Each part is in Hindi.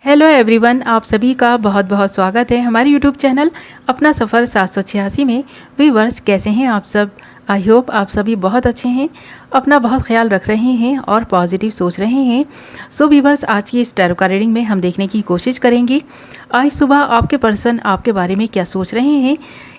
हेलो एवरीवन, आप सभी का बहुत बहुत स्वागत है हमारे यूट्यूब चैनल अपना सफ़र 786 में। व्यूअर्स, कैसे हैं आप सब? आई होप आप सभी बहुत अच्छे हैं, अपना बहुत ख्याल रख रहे हैं और पॉजिटिव सोच रहे हैं। सो व्यूअर्स, आज की इस टैरो कार्ड रीडिंग में हम देखने की कोशिश करेंगे आज सुबह आपके पर्सन आपके बारे में क्या सोच रहे हैं,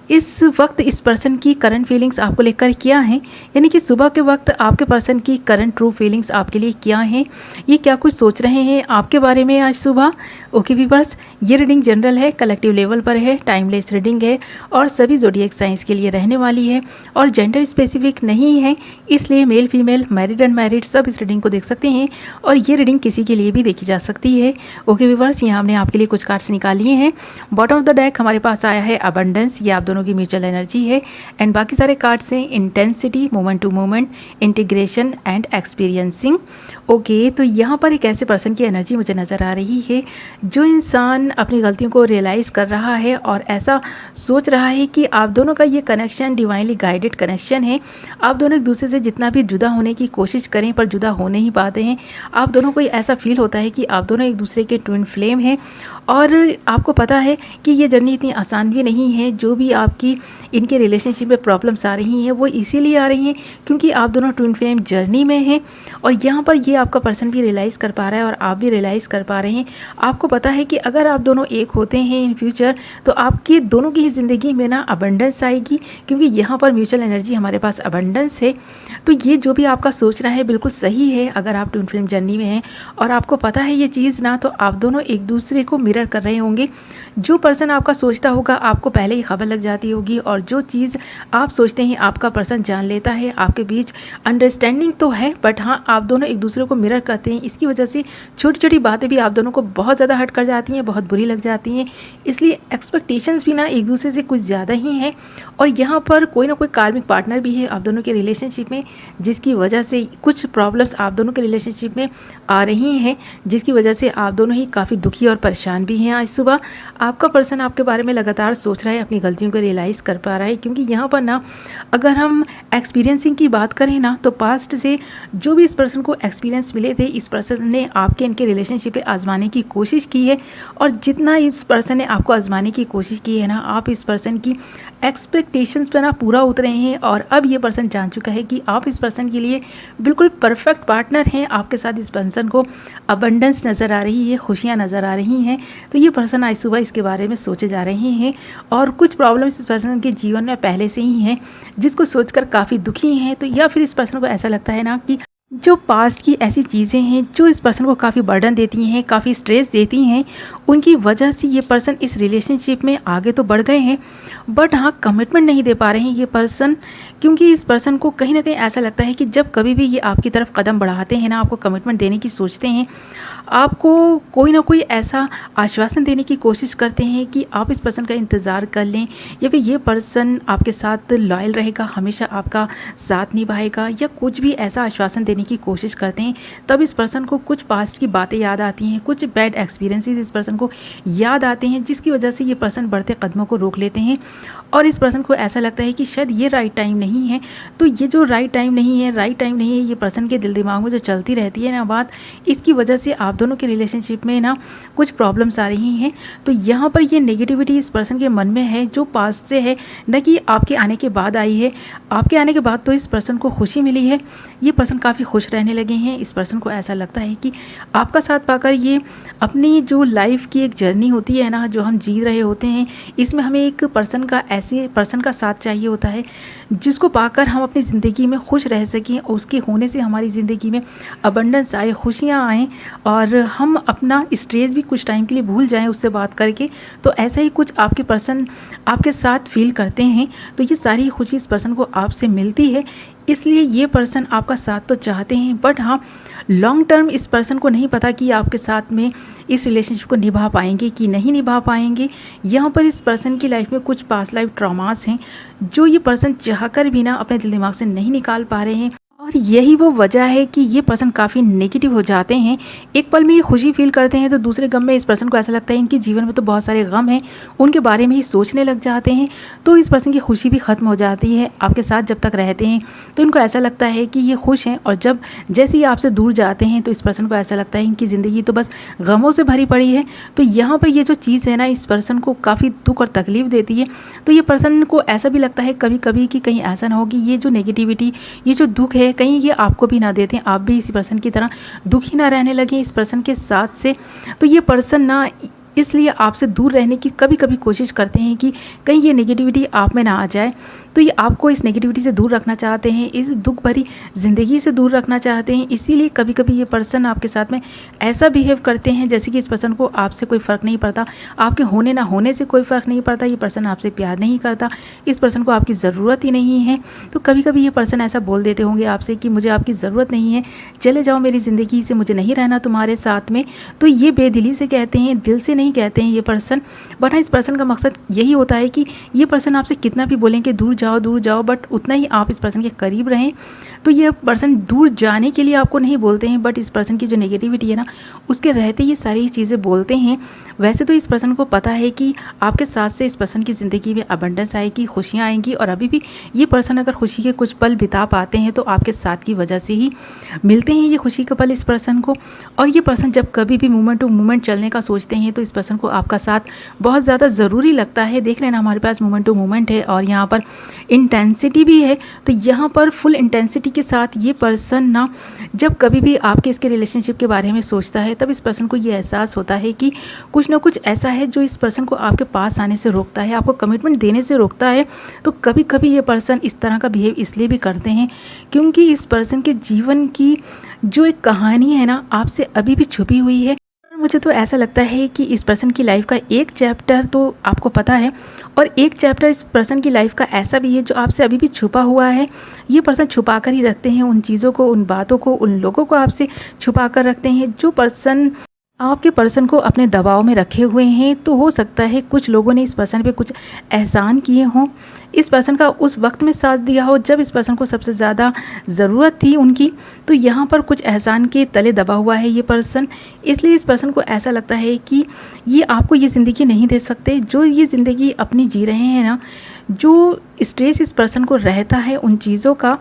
इस वक्त इस पर्सन की करंट फीलिंग्स आपको लेकर क्या हैं, यानी कि सुबह के वक्त आपके पर्सन की करंट ट्रू फीलिंग्स आपके लिए क्या हैं, ये क्या कुछ सोच रहे हैं आपके बारे में आज सुबह। ओके व्यूअर्स, ये रीडिंग जनरल है, कलेक्टिव लेवल पर है, टाइमलेस रीडिंग है और सभी ज़ोडिएक साइंस के लिए रहने वाली है और जेंडर स्पेसिफिक नहीं है, इसलिए मेल फीमेल मैरिड अनमैरिड सब इस रीडिंग को देख सकते हैं और ये रीडिंग किसी के लिए भी देखी जा सकती है। ओके व्यूअर्स, यहाँ हमने आपके लिए कुछ कार्ड्स निकाल लिए हैं। बॉटम ऑफ द डेक हमारे पास आया है अबंडेंस, ये आप दोनों की म्यूचुअल एनर्जी है एंड बाकी सारे कार्ड्स हैं intensity, moment to moment, integration and experiencing. Okay, तो यहाँ पर एक ऐसे पर्सन की एनर्जी मुझे नज़र आ रही है जो इंसान अपनी गलतियों को रियलाइज़ कर रहा है और ऐसा सोच रहा है कि आप दोनों का ये कनेक्शन डिवाइनली गाइडेड कनेक्शन है। आप दोनों एक दूसरे से जितना भी जुदा होने की कोशिश करें पर जुदा हो नहीं पाते हैं। आप दोनों को ऐसा फील होता है कि आप दोनों एक दूसरे के ट्विन फ्लेम हैं और आपको पता है कि ये जर्नी इतनी आसान भी नहीं है। जो भी आपकी इनके रिलेशनशिप में प्रॉब्लम्स आ रही हैं वो इसीलिए आ रही हैं क्योंकि आप दोनों ट्विन फ्लेम जर्नी में हैं और यहाँ पर ये आपका पर्सन भी रियलाइज़ कर पा रहा है और आप भी रियलाइज़ कर पा रहे हैं। आपको पता है कि अगर आप दोनों एक होते हैं इन फ्यूचर तो आपकी दोनों की ही ज़िंदगी में ना अबंडेंस आएगी, क्योंकि यहाँ पर म्यूचुअल एनर्जी हमारे पास अबंडेंस है। तो ये जो भी आपका सोचना है बिल्कुल सही है। अगर आप ट्विन फ्लेम जर्नी में हैं और आपको पता है ये चीज़ ना, तो आप दोनों एक दूसरे को मिरर कर रहे होंगे। जो पर्सन आपका सोचता होगा आपको पहले ही खबर लग जाती होगी और जो चीज़ आप सोचते हैं आपका पर्सन जान लेता है। आपके बीच अंडरस्टैंडिंग तो है बट हाँ, आप दोनों एक दूसरे को मिरर करते हैं। इसकी वजह से छोटी छोटी बातें भी आप दोनों को बहुत ज़्यादा हर्ट कर जाती हैं, बहुत बुरी लग जाती हैं। इसलिए एक्सपेक्टेशंस भी ना एक दूसरे से कुछ ज़्यादा ही हैं और यहाँ पर कोई ना कोई कार्मिक पार्टनर भी है आप दोनों के रिलेशनशिप में, जिसकी वजह से कुछ प्रॉब्लम्स आप दोनों के रिलेशनशिप में आ रही हैं, जिसकी वजह से आप दोनों ही काफ़ी दुखी और परेशान भी हैं। आज सुबह आपका पर्सन आपके बारे में लगातार सोच रहा है, अपनी गलतियों को रियलाइज़ कर पा रहा है, क्योंकि यहाँ पर ना अगर हम एक्सपीरियंसिंग की बात करें ना तो पास्ट से जो भी इस पर्सन को एक्सपीरियंस मिले थे, इस पर्सन ने आपके इनके रिलेशनशिप पे आजमाने की कोशिश की है और जितना इस पर्सन ने आपको आजमाने की कोशिश की है ना, आप इस पर्सन की एक्सपेक्टेशंस पे ना पूरा उतरे हैं और अब ये पर्सन जान चुका है कि आप इस पर्सन के लिए बिल्कुल परफेक्ट पार्टनर हैं। आपके साथ इस पर्सन को अबंडेंस नज़र आ रही है, खुशियाँ नज़र आ रही हैं। तो ये पर्सन आज सुबह इसके बारे में सोचे जा रहे हैं और कुछ प्रॉब्लम्स इस पर्सन के जीवन में पहले से ही हैं जिसको सोचकर काफ़ी दुखी हैं। तो या फिर इस पर्सन को ऐसा लगता है ना कि जो पास्ट की ऐसी चीज़ें हैं जो इस पर्सन को काफ़ी बर्डन देती हैं, काफ़ी स्ट्रेस देती हैं, उनकी वजह से ये पर्सन इस रिलेशनशिप में आगे तो बढ़ गए हैं बट हाँ, कमिटमेंट नहीं दे पा रहे हैं ये पर्सन, क्योंकि इस पर्सन को कहीं ना कहीं ऐसा लगता है कि जब कभी भी ये आपकी तरफ कदम बढ़ाते हैं ना, आपको कमिटमेंट देने की सोचते हैं, आपको कोई ना कोई ऐसा आश्वासन देने की कोशिश करते हैं कि आप इस पर्सन का इंतज़ार कर लें या फिर ये पर्सन आपके साथ लॉयल रहेगा, हमेशा आपका साथ निभाएगा या कुछ भी ऐसा आश्वासन देने की कोशिश करते हैं। तब इस पर्सन को कुछ पास्ट की बातें याद आती हैं, कुछ बैड एक्सपीरियंसेस इस पर्सन को याद आते हैं, जिसकी वजह से ये पर्सन बढ़ते कदमों को रोक लेते हैं और इस पर्सन को ऐसा लगता है कि शायद ये राइट टाइम नहीं है। तो ये जो राइट टाइम नहीं है ये पर्सन के दिल दिमाग में जो चलती रहती है ना बात, इसकी वजह से आप दोनों के रिलेशनशिप में ना कुछ प्रॉब्लम्स आ रही हैं। तो यहाँ पर ये नेगेटिविटी इस पर्सन के मन में है जो पास्ट से है, न कि आपके आने के बाद आई है। आपके आने के बाद तो इस पर्सन को खुशी मिली है, ये पर्सन काफ़ी खुश रहने लगे हैं। इस पर्सन को ऐसा लगता है कि आपका साथ पाकर ये अपनी जो लाइफ की एक जर्नी होती है ना, जो हम जी रहे होते हैं, इसमें हमें एक पर्सन का ऐसे पर्सन का साथ चाहिए होता है जिसको पाकर हम अपनी ज़िंदगी में खुश रह सकें, उसके होने से हमारी ज़िंदगी में अबंडेंस आए, खुशियाँ आएँ और हम अपना स्ट्रेस भी कुछ टाइम के लिए भूल जाएं उससे बात करके। तो ऐसा ही कुछ आपके पर्सन आपके साथ फील करते हैं। तो ये सारी खुशी इस पर्सन को आपसे मिलती है, इसलिए ये पर्सन आपका साथ तो चाहते हैं बट हाँ, लॉन्ग टर्म इस पर्सन को नहीं पता कि आपके साथ में इस रिलेशनशिप को निभा पाएंगे कि नहीं निभा पाएंगे। यहाँ पर इस पर्सन की लाइफ में कुछ पास्ट लाइफ ट्रॉमास हैं जो ये पर्सन चाहकर भी ना अपने दिल दिमाग से नहीं निकाल पा रहे हैं और यही वो वजह है कि ये पर्सन काफ़ी नेगेटिव हो जाते हैं। एक पल में ये खुशी फ़ील करते हैं तो दूसरे गम में इस पर्सन को ऐसा लगता है इनके जीवन में तो बहुत सारे गम हैं, उनके बारे में ही सोचने लग जाते हैं। तो इस पर्सन की खुशी भी ख़त्म हो जाती है। आपके साथ जब तक रहते हैं तो इनको ऐसा लगता है कि ये खुश हैं, और जब जैसे ही आपसे दूर जाते हैं तो इस पर्सन को ऐसा लगता है इनकी ज़िंदगी तो बस गमों से भरी पड़ी है। तो यहाँ पर ये जो चीज़ है ना, इस पर्सन को काफ़ी दुःख और तकलीफ़ देती है। तो ये पर्सन को ऐसा भी लगता है कभी कभी कि कहीं ऐसा ना हो कि ये जो नेगेटिविटी, ये जो दुःख है, कहीं ये आपको भी ना देते हैं, आप भी इसी पर्सन की तरह दुखी ना रहने लगे इस पर्सन के साथ से। तो ये पर्सन ना इसलिए आपसे दूर रहने की कभी कभी कोशिश करते हैं कि कहीं ये नेगेटिविटी आप में ना आ जाए। तो ये आपको इस नेगेटिविटी से दूर रखना चाहते हैं, इस दुख भरी ज़िंदगी से दूर रखना चाहते हैं। इसीलिए कभी कभी ये पर्सन आपके साथ में ऐसा बिहेव करते हैं जैसे कि इस पर्सन को आपसे कोई फ़र्क नहीं पड़ता, आपके होने ना होने से कोई फ़र्क नहीं पड़ता, ये पर्सन आपसे प्यार नहीं करता, इस पर्सन को आपकी ज़रूरत ही नहीं है। तो कभी कभी ये पर्सन ऐसा बोल देते होंगे आपसे कि मुझे आपकी ज़रूरत नहीं है, चले जाओ मेरी ज़िंदगी से, मुझे नहीं रहना तुम्हारे साथ में। तो ये बेदिली से कहते हैं, दिल से नहीं कहते हैं ये पर्सन, वरना इस पर्सन का मकसद यही होता है कि ये पर्सन आपसे कितना भी बोलें कि दूर जाओ, बट उतना ही आप इस पर्सन के करीब रहें। तो ये पर्सन दूर जाने के लिए आपको नहीं बोलते हैं, बट इस पर्सन की जो नेगेटिविटी है ना, उसके रहते ये सारी चीज़ें बोलते हैं। वैसे तो इस पर्सन को पता है कि आपके साथ से इस पर्सन की ज़िंदगी में अबंडेंस आएगी, खुशियाँ आएंगी, और अभी भी ये पर्सन अगर खुशी के कुछ पल बिता पाते हैं तो आपके साथ की वजह से ही मिलते हैं ये खुशी के पल इस पर्सन को। और ये पर्सन जब कभी भी मोमेंट टू मोमेंट चलने का सोचते हैं तो इस पर्सन को आपका साथ बहुत ज़्यादा ज़रूरी लगता है। देख लेना, हमारे पास मोमेंट टू मोमेंट है और यहाँ पर इंटेंसिटी भी है। तो यहाँ पर फुल इंटेंसिटी के साथ ये पर्सन ना जब कभी भी आपके इसके रिलेशनशिप के बारे में सोचता है तब इस पर्सन को ये एहसास होता है कि कुछ ना कुछ ऐसा है जो इस पर्सन को आपके पास आने से रोकता है, आपको कमिटमेंट देने से रोकता है। तो कभी कभी ये पर्सन इस तरह का बिहेव इसलिए भी करते हैं क्योंकि इस पर्सन के जीवन की जो एक कहानी है ना, आपसे अभी भी छुपी हुई है। मुझे तो ऐसा लगता है कि इस पर्सन की लाइफ का एक चैप्टर तो आपको पता है, और एक चैप्टर इस पर्सन की लाइफ का ऐसा भी है जो आपसे अभी भी छुपा हुआ है। ये पर्सन छुपा कर ही रखते हैं उन चीज़ों को, उन बातों को, उन लोगों को आपसे छुपा कर रखते हैं जो पर्सन आपके पर्सन को अपने दबाव में रखे हुए हैं। तो हो सकता है कुछ लोगों ने इस पर्सन पे कुछ एहसान किए हों, इस पर्सन का उस वक्त में साथ दिया हो जब इस पर्सन को सबसे ज़्यादा ज़रूरत थी उनकी। तो यहाँ पर कुछ एहसान के तले दबा हुआ है ये पर्सन, इसलिए इस पर्सन को ऐसा लगता है कि ये आपको ये ज़िंदगी नहीं दे सकते जो ये ज़िंदगी अपनी जी रहे हैं ना। जो स्ट्रेस इस पर्सन को रहता है उन चीज़ों का,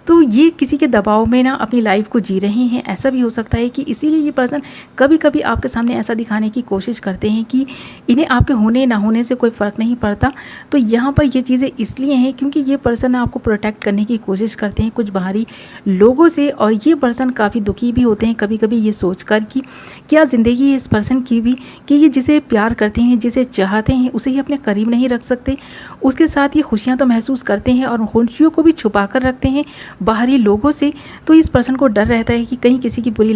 तो ये किसी के दबाव में ना अपनी लाइफ को जी रहे हैं। ऐसा भी हो सकता है कि इसीलिए ये पर्सन कभी कभी आपके सामने ऐसा दिखाने की कोशिश करते हैं कि इन्हें आपके होने ना होने से कोई फ़र्क नहीं पड़ता। तो यहाँ पर ये चीज़ें इसलिए हैं क्योंकि ये पर्सन आपको प्रोटेक्ट करने की कोशिश करते हैं कुछ बाहरी लोगों से, और ये पर्सन काफ़ी दुखी भी होते हैं कभी कभी ये सोच कर कि क्या ज़िंदगी है इस पर्सन की भी कि ये जिसे प्यार करते हैं, जिसे चाहते हैं, उसे ही अपने करीब नहीं रख सकते। उसके साथ ये खुशियाँ तो महसूस करते हैं और खुशियों को भी छुपा कर रखते हैं बाहरी लोगों से। तो इस पर्सन को डर रहता है कि कहीं किसी की बुरी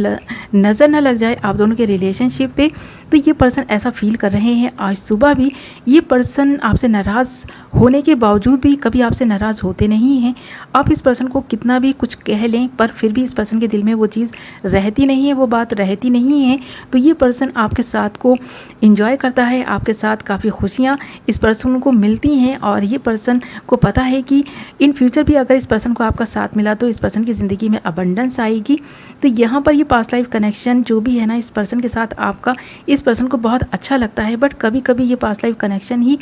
नज़र ना लग जाए आप दोनों के रिलेशनशिप पे। तो ये पर्सन ऐसा फील कर रहे हैं। आज सुबह भी ये पर्सन आपसे नाराज़ होने के बावजूद भी कभी आपसे नाराज़ होते नहीं हैं। आप इस पर्सन को कितना भी कुछ कह लें पर फिर भी इस पर्सन के दिल में वो चीज़ रहती नहीं है, वो बात रहती नहीं है। तो ये पर्सन आपके साथ को इंजॉय करता है, आपके साथ काफ़ी खुशियाँ इस पर्सन को मिलती हैं, और ये पर्सन को पता है कि इन फ्यूचर भी अगर इस पर्सन को आपका साथ मिला तो इस पर्सन की ज़िंदगी में अबंडेंस आएगी। तो यहाँ पर ये पास्ट लाइफ कनेक्शन जो भी है ना इस पर्सन के साथ आपका, इस पर्सन को बहुत अच्छा लगता है। बट कभी कभी ये पास्ट लाइफ कनेक्शन ही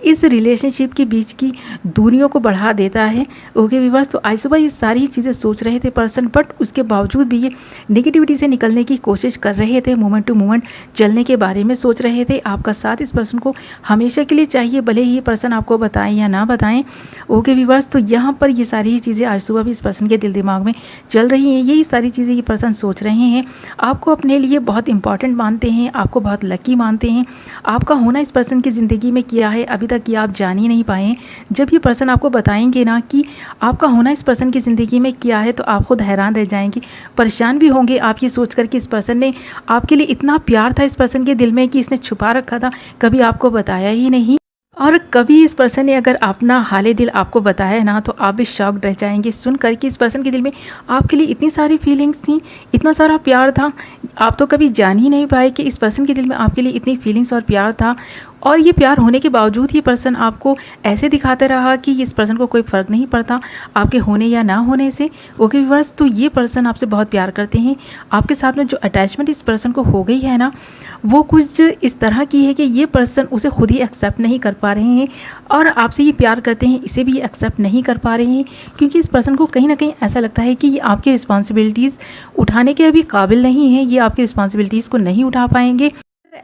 इस रिलेशनशिप के बीच की दूरियों को बढ़ा देता है। ओके व्यूअर्स, तो आज सुबह ये सारी चीज़ें सोच रहे थे पर्सन, बट उसके बावजूद भी ये नेगेटिविटी से निकलने की कोशिश कर रहे थे, मोमेंट टू मोमेंट चलने के बारे में सोच रहे थे। आपका साथ इस पर्सन को हमेशा के लिए चाहिए, भले ही ये पर्सन आपको बताएं या ना बताएं। ओके व्यूअर्स, तो यहाँ पर ये सारी चीज़ें आज सुबह भी इस पर्सन के दिल दिमाग में चल रही हैं। यही सारी चीज़ें ये पर्सन सोच रहे हैं। आपको अपने लिए बहुत इंपॉर्टेंट मानते हैं, आपको बहुत लकी मानते हैं। आपका होना इस पर्सन की ज़िंदगी में क्या है अभी तक ये आप जान ही नहीं पाए। जब ये पर्सन आपको बताएंगे ना कि आपका होना इस पर्सन की ज़िंदगी में क्या है तो आप खुद हैरान रह जाएंगे, परेशान भी होंगे आप ये सोचकर कि इस पर्सन ने आपके लिए इतना प्यार था इस पर्सन के दिल में कि इसने छुपा रखा था, कभी आपको बताया ही नहीं। और कभी इस पर्सन ने अगर अपना हाले दिल आपको बताया ना तो आप भी शॉक्ड रह जाएंगे सुनकर कि इस पर्सन के दिल में आपके लिए इतनी सारी फीलिंग्स थी, इतना सारा प्यार था। आप तो कभी जान ही नहीं पाए कि इस पर्सन के दिल में आपके लिए इतनी फीलिंग्स और प्यार था। और ये प्यार होने के बावजूद ये पर्सन आपको ऐसे दिखाता रहा कि इस पर्सन को कोई फ़र्क नहीं पड़ता आपके होने या ना होने से। ओके व्यूअर्स, तो ये पर्सन आपसे बहुत प्यार करते हैं। आपके साथ में जो अटैचमेंट इस पर्सन को हो गई है ना, वो कुछ इस तरह की है कि ये पर्सन उसे खुद ही एक्सेप्ट नहीं कर पा रहे हैं, और आपसे ये प्यार करते हैं इसे भी एक्सेप्ट नहीं कर पा रहे हैं, क्योंकि इस पर्सन को कहीं ना कहीं ऐसा लगता है कि ये आपकी रिस्पॉन्सिबिलिटीज़ उठाने के अभी काबिल नहीं है, ये आपकी रिस्पॉन्सिबिलिटीज़ को नहीं उठा पाएंगे।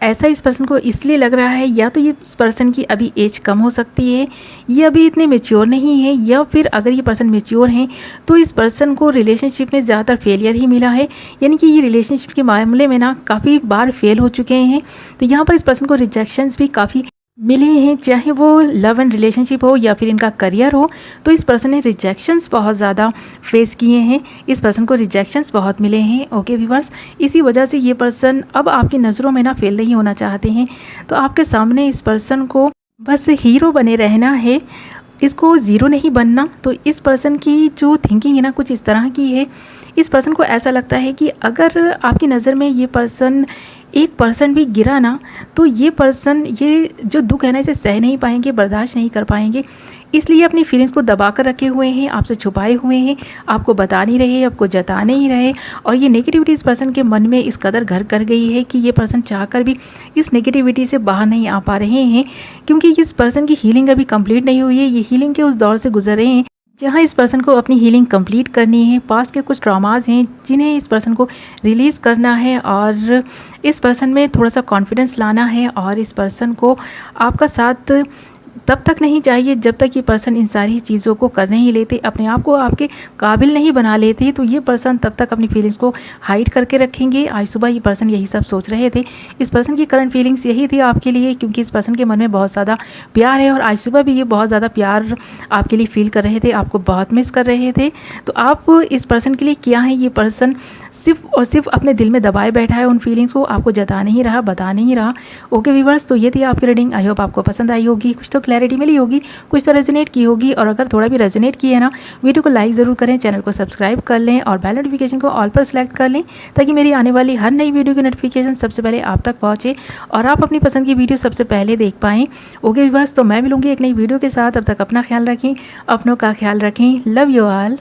ऐसा इस पर्सन को इसलिए लग रहा है, या तो ये इस पर्सन की अभी एज कम हो सकती है, ये अभी इतने मेच्योर नहीं है, या फिर अगर ये पर्सन मेच्योर हैं तो इस पर्सन को रिलेशनशिप में ज़्यादातर फेलियर ही मिला है, यानी कि ये रिलेशनशिप के मामले में ना काफ़ी बार फेल हो चुके हैं। तो यहाँ पर इस पर्सन को रिजेक्शंस भी काफ़ी मिले हैं, चाहे वो लव एंड रिलेशनशिप हो या फिर इनका करियर हो। तो इस पर्सन ने रिजेक्शंस बहुत ज़्यादा फेस किए हैं, इस पर्सन को रिजेक्शंस बहुत मिले हैं। ओके व्यूअर्स, इसी वजह से ये पर्सन अब आपकी नज़रों में ना फेल नहीं होना चाहते हैं। तो आपके सामने इस पर्सन को बस हीरो बने रहना है, इसको ज़ीरो नहीं बनना। तो इस पर्सन की जो थिंकिंग है ना कुछ इस तरह की है, इस पर्सन को ऐसा लगता है कि अगर आपकी नज़र में ये पर्सन 1% भी गिरा ना, तो ये पर्सन ये जो दुख है ना इसे सह नहीं पाएंगे, बर्दाश्त नहीं कर पाएंगे। इसलिए अपनी फीलिंग्स को दबा कर रखे हुए हैं, आपसे छुपाए हुए हैं, आपको बता नहीं रहे, आपको जता नहीं रहे। और ये नेगेटिविटी इस पर्सन के मन में इस कदर घर कर गई है कि ये पर्सन चाहकर भी इस नेगेटिविटी से बाहर नहीं आ पा रहे हैं, क्योंकि इस पर्सन की हीलिंग अभी कंप्लीट नहीं हुई है। ये हीलिंग के उस दौर से गुजर रहे हैं जहाँ इस पर्सन को अपनी हीलिंग कंप्लीट करनी है। पास्ट के कुछ ट्रॉमास हैं जिन्हें इस पर्सन को रिलीज़ करना है, और इस पर्सन में थोड़ा सा कॉन्फिडेंस लाना है। और इस पर्सन को आपका साथ तब तक नहीं चाहिए जब तक ये पर्सन इन सारी चीज़ों को कर नहीं लेते, अपने आप को आपके काबिल नहीं बना लेते। तो ये पर्सन तब तक अपनी फीलिंग्स को हाइड करके रखेंगे। आज सुबह ये पर्सन यही सब सोच रहे थे, इस पर्सन की करंट फीलिंग्स यही थी आपके लिए, क्योंकि इस पर्सन के मन में बहुत ज़्यादा प्यार है, और आज सुबह भी ये बहुत ज़्यादा प्यार आपके लिए फील कर रहे थे, आपको बहुत मिस कर रहे थे। तो आप इस पर्सन के लिए क्या है, ये पर्सन सिर्फ और सिर्फ अपने दिल में दबाए बैठा है, उन फीलिंग्स को आपको जता नहीं रहा, बता नहीं रहा। ओके व्यूअर्स, तो ये थी आपकी रीडिंग। आई होप आपको पसंद आई होगी, कुछ तो क्लैरिटी मिली होगी, कुछ तो रेजोनेट की होगी। और अगर थोड़ा भी रेजोनेट की है ना, वीडियो को लाइक ज़रूर करें, चैनल को सब्सक्राइब कर लें और बेल नोटिफिकेशन को ऑल पर सेलेक्ट कर लें, ताकि मेरी आने वाली हर नई वीडियो की नोटिफिकेशन सबसे पहले आप तक पहुँचे और आप अपनी पसंद की वीडियो सबसे पहले देख पाएँ। ओके व्यूअर्स, तो मैं मिलूंगी एक नई वीडियो के साथ। अब तक अपना ख्याल रखें, अपनों का ख्याल रखें। Love you all.